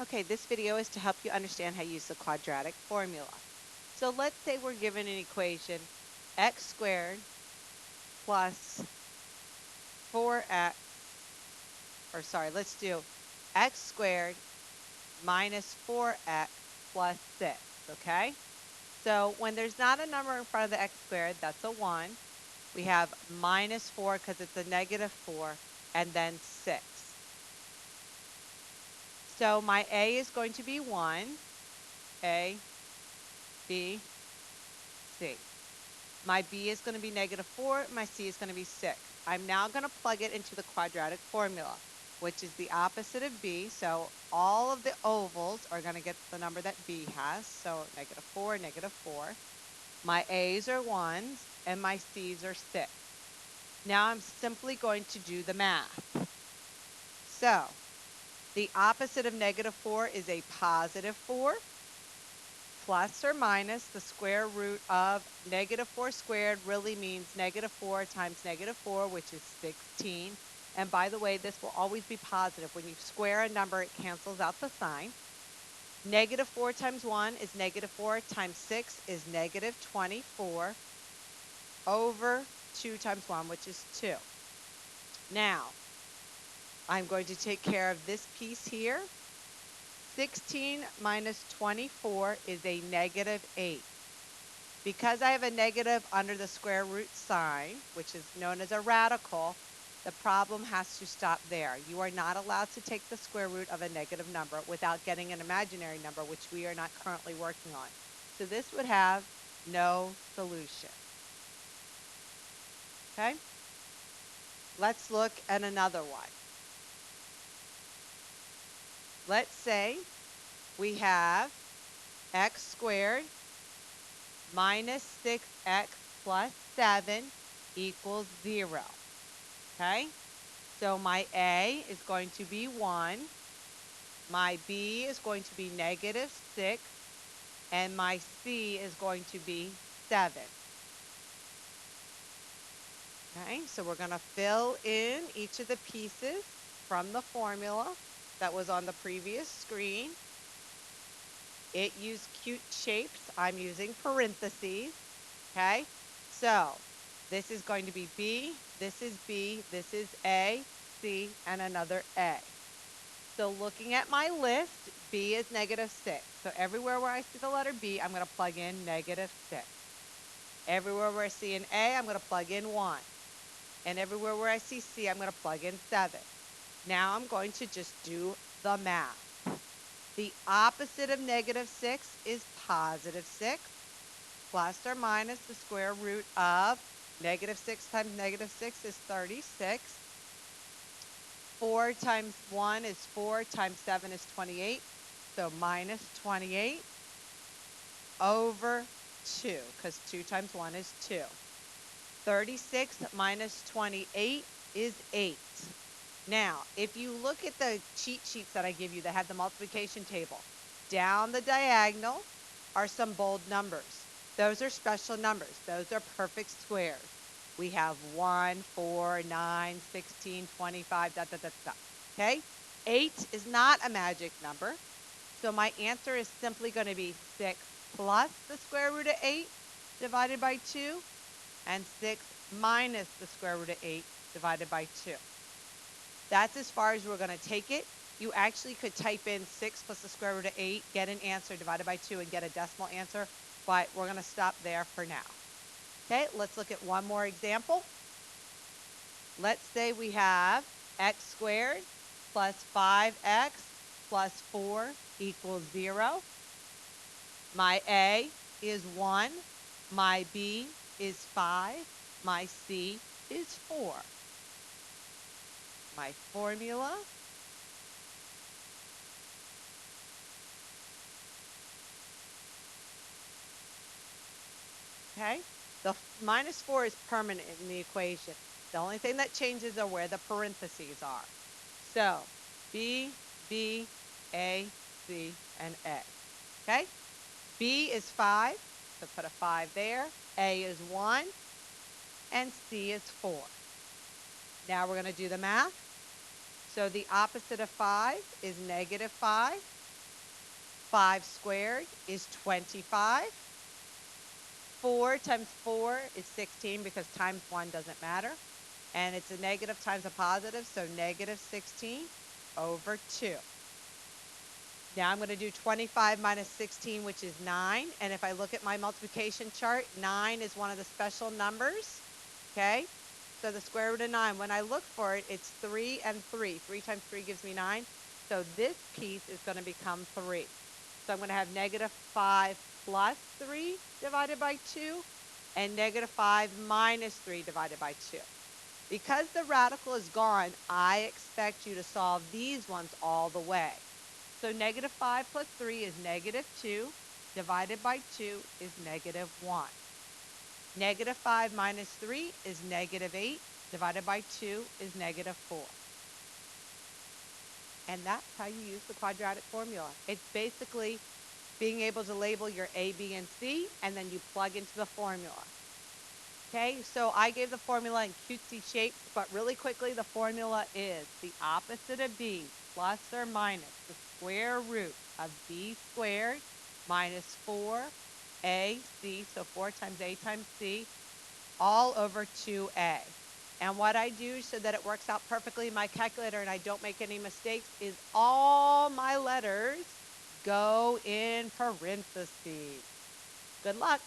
Okay, this video is to help you understand how to use the quadratic formula. So let's say we're given an equation x squared plus 4x, or sorry, let's do x squared minus 4x plus 6, okay? So when there's not a number in front of the x squared, that's a 1. We have minus 4 because it's a negative 4, and then 6. So my a is going to be 1, a, b, c. My b is going to be negative 4. My c is going to be 6. I'm now going to plug it into the quadratic formula, which is the opposite of b. So all of the ovals are going to get the number that b has. So negative 4, negative 4. My a's are 1s, and my c's are 6. Now I'm simply going to do the math. So the opposite of negative 4 is a positive 4. Plus or minus the square root of negative 4 squared really means negative 4 times negative 4, which is 16. And by the way, this will always be positive. When you square a number, it cancels out the sign. Negative 4 times 1 is negative 4 times 6 is negative 24 over 2 times 1, which is 2. Now, I'm going to take care of this piece here. 16 minus 24 is a negative 8. Because I have a negative under the square root sign, which is known as a radical, the problem has to stop there. You are not allowed to take the square root of a negative number without getting an imaginary number, which we are not currently working on. So this would have no solution. Okay? Let's look at another one. Let's say we have x squared minus 6x plus 7 equals 0. Okay? So my A is going to be 1, my B is going to be negative 6, and my C is going to be 7. Okay, so we're going to fill in each of the pieces from the formula that was on the previous screen. It used cute shapes. I'm using parentheses. Okay, so this is going to be B, this is B, this is A, C, and another A. So looking at my list, B is negative 6. So everywhere where I see the letter B, I'm going to plug in negative 6. Everywhere where I see an A, I'm going to plug in 1. And everywhere where I see C, I'm going to plug in 7. Now I'm going to just do the math. The opposite of negative 6 is positive 6, plus or minus the square root of negative 6 times negative 6 is 36. 4 times 1 is 4 times 7 is 28. So minus 28 over 2, because 2 times 1 is 2. 36 minus 28 is 8. Now, if you look at the cheat sheets that I give you that have the multiplication table, down the diagonal are some bold numbers. Those are special numbers. Those are perfect squares. We have 1, 4, 9, 16, 25, da, da, da, da. Okay? 8 is not a magic number. So my answer is simply going to be 6 plus the square root of 8 divided by 2, and 6 minus the square root of 8 divided by 2. That's as far as we're going to take it. You actually could type in 6 plus the square root of 8, get an answer divided by 2, and get a decimal answer, but we're going to stop there for now. Okay, let's look at one more example. Let's say we have x squared plus 5x plus 4 equals 0. My A is 1, my B is 5, my C is 4. My formula, okay? The minus 4 is permanent in the equation. The only thing that changes are where the parentheses are. So B, B, A, C, and A. Okay? B is 5, so put a 5 there. A is 1, and C is 4. Now we're going to do the math. So the opposite of 5 is negative 5. 5 squared is 25. 4 times 4 is 16 because times 1 doesn't matter. And it's a negative times a positive, so negative 16 over 2. Now I'm going to do 25 minus 16, which is 9. And if I look at my multiplication chart, 9 is one of the special numbers. Okay? So the square root of 9, when I look for it, it's 3 and 3. 3 times 3 gives me 9. So this piece is going to become 3. So I'm going to have negative 5 plus 3 divided by 2 and negative 5 minus 3 divided by 2. Because the radical is gone, I expect you to solve these ones all the way. So negative 5 plus 3 is negative 2, divided by 2 is negative 1. Negative 5 minus 3 is negative 8, divided by 2 is negative 4. And that's how you use the quadratic formula. It's basically being able to label your A, B, and C, and then you plug into the formula. Okay, so I gave the formula in cutesy shapes, but really quickly, the formula is the opposite of B plus or minus the square root of B squared minus 4AC, so 4 times A times C, all over 2A. And what I do so that it works out perfectly in my calculator and I don't make any mistakes is all my letters go in parentheses. Good luck.